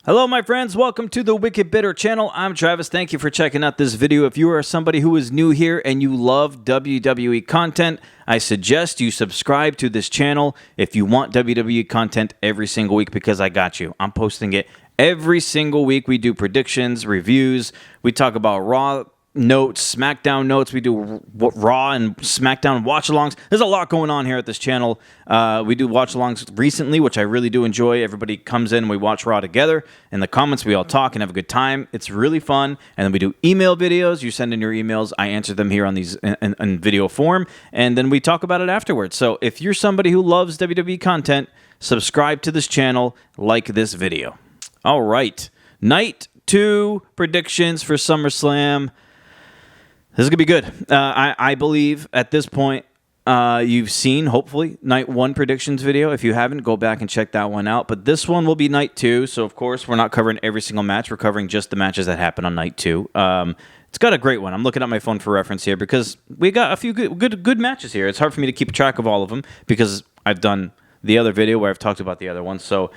Hello, my friends. Welcome to the Wicked Bitter channel. I'm Travis. Thank you for checking out this video. If you are somebody who is new here and you love WWE content, I suggest you subscribe to this channel if you want WWE content every single week, because I got you. I'm posting it every single week. We do predictions, reviews. We talk about Raw notes, SmackDown notes. We do Raw and SmackDown watch-alongs. There's a lot going on here at this channel. We do watch-alongs recently, which I really do enjoy. Everybody comes in and we watch Raw together. In the comments, we all talk and have a good time. It's really fun. And then we do email videos. You send in your emails. I answer them here on these in video form. And then we talk about it afterwards. So if you're somebody who loves WWE content, subscribe to this channel, like this video. All right. Night 2 predictions for SummerSlam. This is going to be good. I believe at this point you've seen, hopefully, Night 1 predictions video. If you haven't, go back and check that one out. But this one will be Night 2. So, of course, we're not covering every single match. We're covering just the matches that happen on Night 2. It's got a great one. I'm looking at my phone for reference here because we got a few good matches here. It's hard for me to keep track of all of them because I've done the other video where I've talked about the other ones. So,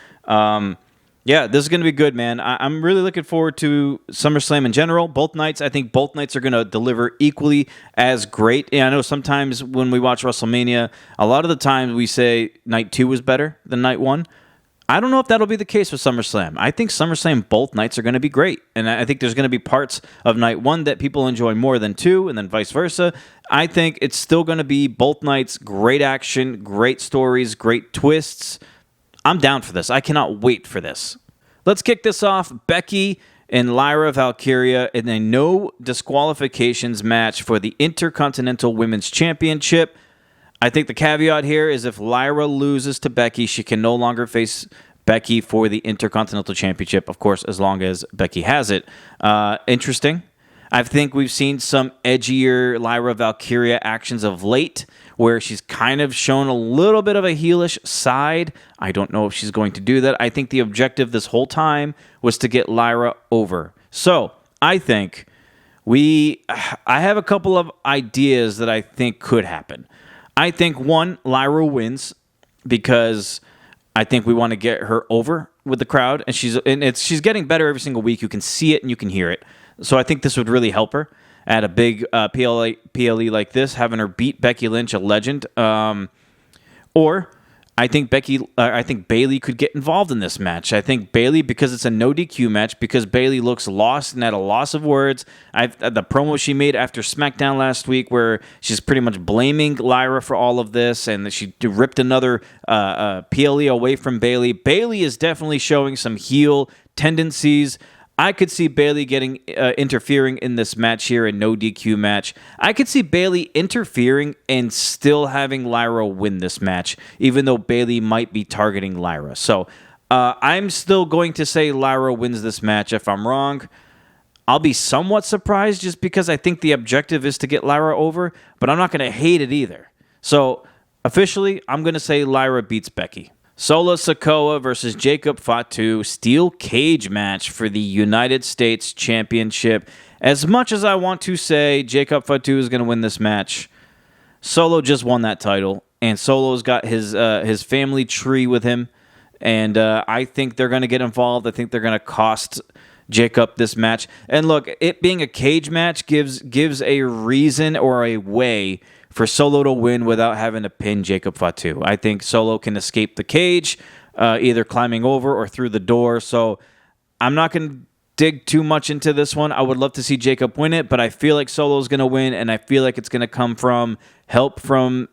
yeah, this is going to be good, man. I'm really looking forward to SummerSlam in general. Both nights, I think both nights are going to deliver equally as great. And I know sometimes when we watch WrestleMania, a lot of the time we say Night 2 was better than Night 1. I don't know if that'll be the case with SummerSlam. I think SummerSlam, both nights are going to be great. And I think there's going to be parts of Night 1 that people enjoy more than 2, and then vice versa. I think it's still going to be both nights, great action, great stories, great twists. I'm down for this. I cannot wait for this. Let's kick this off. Becky and Lyra Valkyria in a no disqualifications match for the Intercontinental Women's Championship. I think the caveat here is if Lyra loses to Becky, she can no longer face Becky for the Intercontinental Championship, of course, as long as Becky has it. Interesting. I think we've seen some edgier Lyra Valkyria actions of late where she's kind of shown a little bit of a heelish side. I don't know if she's going to do that. I think the objective this whole time was to get Lyra over. So I think I have a couple of ideas that I think could happen. I think, one, Lyra wins because I think we want to get her over with the crowd, and she's getting better every single week. You can see it and you can hear it. So I think this would really help her at a big PLE like this, having her beat Becky Lynch, a legend. Or I think Bayley could get involved in this match. I think Bayley, because it's a no DQ match, because Bayley looks lost and at a loss of words. The promo she made after SmackDown last week, where she's pretty much blaming Lyra for all of this, and that she ripped another PLE away from Bayley. Bayley is definitely showing some heel tendencies. I could see Bayley interfering in this match here, a no DQ match. I could see Bayley interfering and still having Lyra win this match, even though Bayley might be targeting Lyra. So I'm still going to say Lyra wins this match. If I'm wrong, I'll be somewhat surprised just because I think the objective is to get Lyra over, but I'm not going to hate it either. So officially, I'm going to say Lyra beats Becky. Solo Sikoa versus Jacob Fatu steel cage match for the United States Championship. As much as I want to say Jacob Fatu is going to win this match, Solo just won that title, and Solo's got his family tree with him, and I think they're going to get involved. I think they're going to cost Jacob this match. And look, it being a cage match gives a reason or a way for Solo to win without having to pin Jacob Fatu. I think Solo can escape the cage, either climbing over or through the door. So I'm not going to dig too much into this one. I would love to see Jacob win it, but I feel like Solo's going to win, and I feel like it's going to come from help from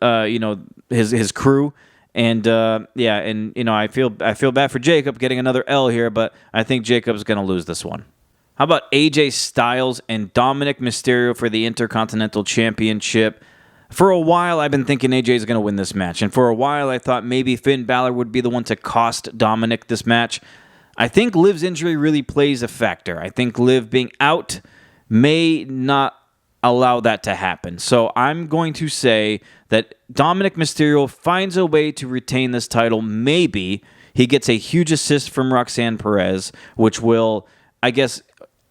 his crew. And I feel bad for Jacob getting another L here, but I think Jacob's going to lose this one. How about AJ Styles and Dominic Mysterio for the Intercontinental Championship? For a while, I've been thinking AJ is going to win this match. And for a while, I thought maybe Finn Balor would be the one to cost Dominic this match. I think Liv's injury really plays a factor. I think Liv being out may not allow that to happen. So I'm going to say that Dominic Mysterio finds a way to retain this title. Maybe he gets a huge assist from Roxanne Perez, which will, I guess,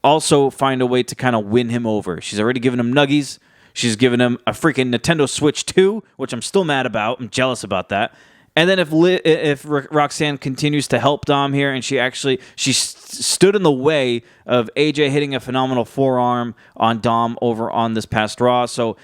also find a way to kind of win him over. She's already given him nuggies. She's given him a freaking Nintendo Switch 2, which I'm still mad about. I'm jealous about that. And then if Roxanne continues to help Dom here, and she stood in the way of AJ hitting a phenomenal forearm on Dom over on this past Raw. So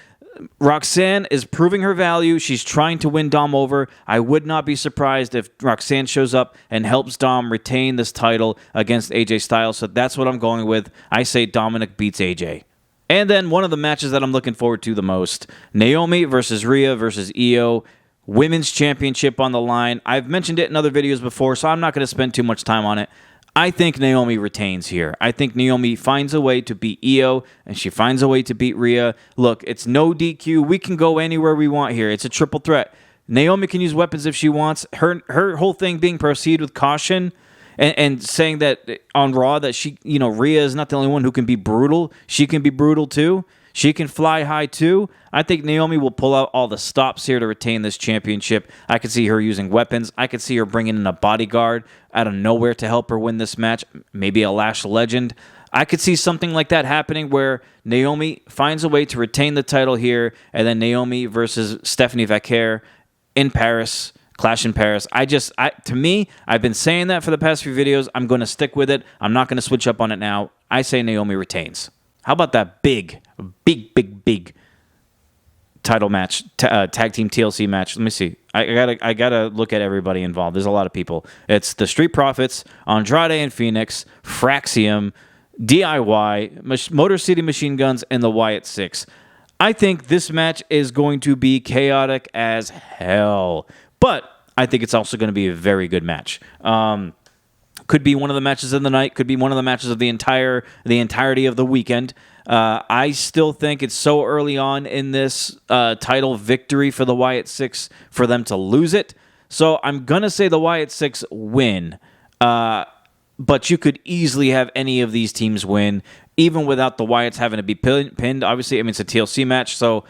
Roxanne is proving her value. She's trying to win Dom over. I would not be surprised if Roxanne shows up and helps Dom retain this title against AJ Styles. So that's what I'm going with. I say Dominic beats AJ. And then one of the matches that I'm looking forward to the most, Naomi versus Rhea versus Io. Women's Championship on the line. I've mentioned it in other videos before, so I'm not going to spend too much time on it. I think Naomi retains here. I think Naomi finds a way to beat Io, and she finds a way to beat Rhea. Look, it's no DQ. We can go anywhere we want here. It's a triple threat. Naomi can use weapons if she wants. Her whole thing being proceed with caution and saying that on Raw that Rhea is not the only one who can be brutal. She can be brutal too. She can fly high too. I think Naomi will pull out all the stops here to retain this championship. I could see her using weapons. I could see her bringing in a bodyguard out of nowhere to help her win this match. Maybe a Lash Legend. I could see something like that happening where Naomi finds a way to retain the title here, and then Naomi versus Stephanie Vaquer in Paris. Clash in Paris. To me, I've been saying that for the past few videos. I'm going to stick with it. I'm not going to switch up on it now. I say Naomi retains. How about that big title match, tag team TLC match? Let me see. I gotta look at everybody involved. There's a lot of people. It's the Street Profits, Andrade and Phoenix, Fraxium, DIY, Motor City Machine Guns, and the Wyatt Six. I think this match is going to be chaotic as hell, but I think it's also going to be a very good match. Could be one of the matches of the night. Could be one of the matches of the entirety of the weekend. I still think it's so early on in this title victory for the Wyatt Six for them to lose it. So I'm gonna say the Wyatt Six win. But you could easily have any of these teams win, even without the Wyatts having to be pinned. Obviously, I mean it's a TLC match, so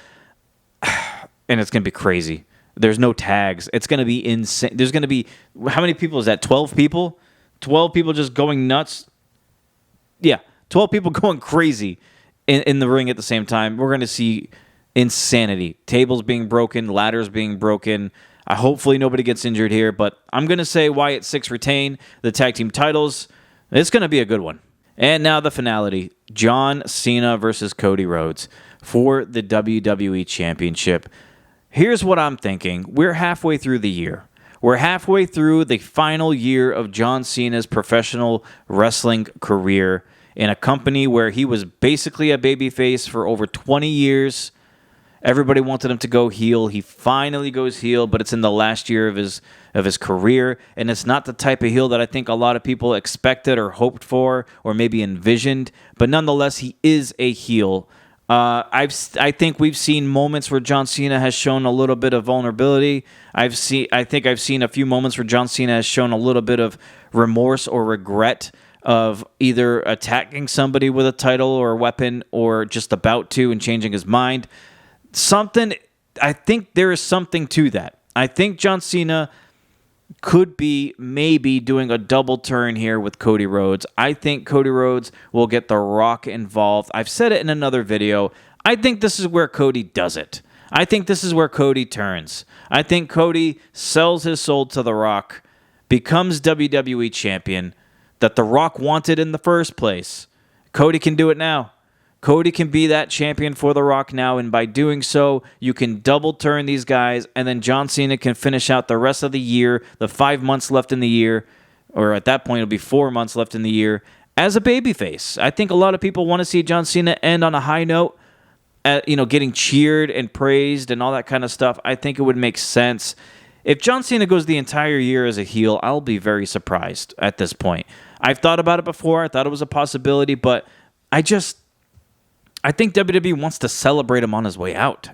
and it's gonna be crazy. There's no tags. It's gonna be insane. There's gonna be how many people is that? 12 people. 12 people just going nuts. Yeah, 12 people going crazy in the ring at the same time. We're going to see insanity. Tables being broken, ladders being broken. Hopefully nobody gets injured here, but I'm going to say Wyatt Six retain the tag team titles. It's going to be a good one. And now the finality. John Cena versus Cody Rhodes for the WWE Championship. Here's what I'm thinking. We're halfway through the year. We're halfway through the final year of John Cena's professional wrestling career in a company where he was basically a babyface for over 20 years. Everybody wanted him to go heel. He finally goes heel, but it's in the last year of his career, and it's not the type of heel that I think a lot of people expected or hoped for or maybe envisioned, but nonetheless, he is a heel. I think we've seen moments where John Cena has shown a little bit of vulnerability. I think I've seen a few moments where John Cena has shown a little bit of remorse or regret of either attacking somebody with a title or a weapon or just about to and changing his mind. I think there is something to that. I think John Cena could be maybe doing a double turn here with Cody Rhodes. I think Cody Rhodes will get The Rock involved. I've said it in another video. I think this is where Cody does it. I think this is where Cody turns. I think Cody sells his soul to The Rock, becomes WWE champion that The Rock wanted in the first place. Cody can do it now. Cody can be that champion for The Rock now, and by doing so, you can double turn these guys, and then John Cena can finish out the rest of the year, the 5 months left in the year, or at that point, it'll be 4 months left in the year, as a babyface. I think a lot of people want to see John Cena end on a high note, getting cheered and praised and all that kind of stuff. I think it would make sense. If John Cena goes the entire year as a heel, I'll be very surprised at this point. I've thought about it before. I thought it was a possibility, but I think WWE wants to celebrate him on his way out,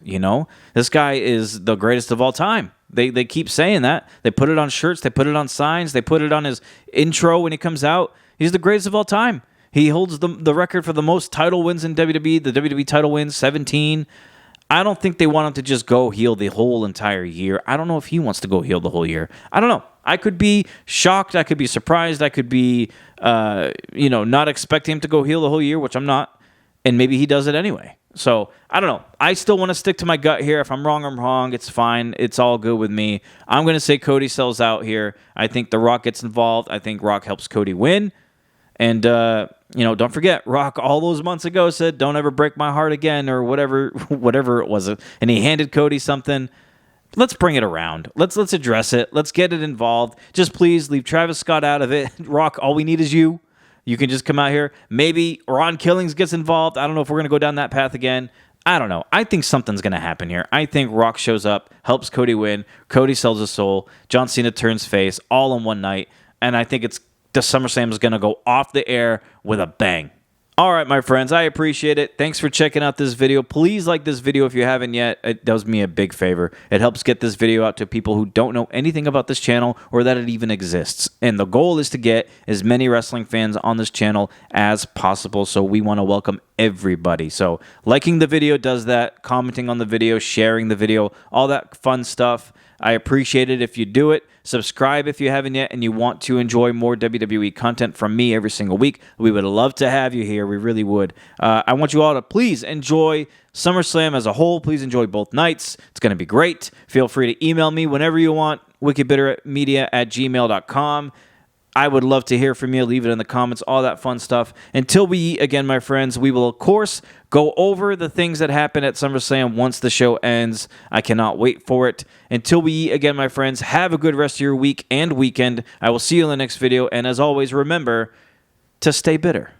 This guy is the greatest of all time. They keep saying that. They put it on shirts. They put it on signs. They put it on his intro when he comes out. He's the greatest of all time. He holds the record for the most title wins in WWE. The WWE title wins, 17. I don't think they want him to just go heel the whole entire year. I don't know if he wants to go heel the whole year. I don't know. I could be shocked. I could be surprised. I could be, not expecting him to go heel the whole year, which I'm not. And maybe he does it anyway. So, I don't know. I still want to stick to my gut here. If I'm wrong, I'm wrong. It's fine. It's all good with me. I'm going to say Cody sells out here. I think The Rock gets involved. I think Rock helps Cody win. And, don't forget, Rock all those months ago said, don't ever break my heart again, or whatever it was. And he handed Cody something. Let's bring it around. Let's address it. Let's get it involved. Just please leave Travis Scott out of it. Rock, all we need is you. You can just come out here. Maybe Ron Killings gets involved. I don't know if we're going to go down that path again. I don't know. I think something's going to happen here. I think Rock shows up, helps Cody win. Cody sells his soul. John Cena turns face all in one night. And I think the SummerSlam is going to go off the air with a bang. All right, my friends, I appreciate it. Thanks for checking out this video. Please like this video if you haven't yet. It does me a big favor. It helps get this video out to people who don't know anything about this channel or that it even exists. And the goal is to get as many wrestling fans on this channel as possible, so we want to welcome everybody. So liking the video does that, commenting on the video, sharing the video, all that fun stuff. I appreciate it if you do it. Subscribe if you haven't yet and you want to enjoy more WWE content from me every single week. We would love to have you here. We really would. I want you all to please enjoy SummerSlam as a whole. Please enjoy both nights. It's going to be great. Feel free to email me whenever you want, wickedbittermedia@gmail.com. I would love to hear from you. Leave it in the comments, all that fun stuff. Until we eat again, my friends, we will, of course, go over the things that happen at SummerSlam once the show ends. I cannot wait for it. Until we eat again, my friends, have a good rest of your week and weekend. I will see you in the next video. And as always, remember to stay bitter.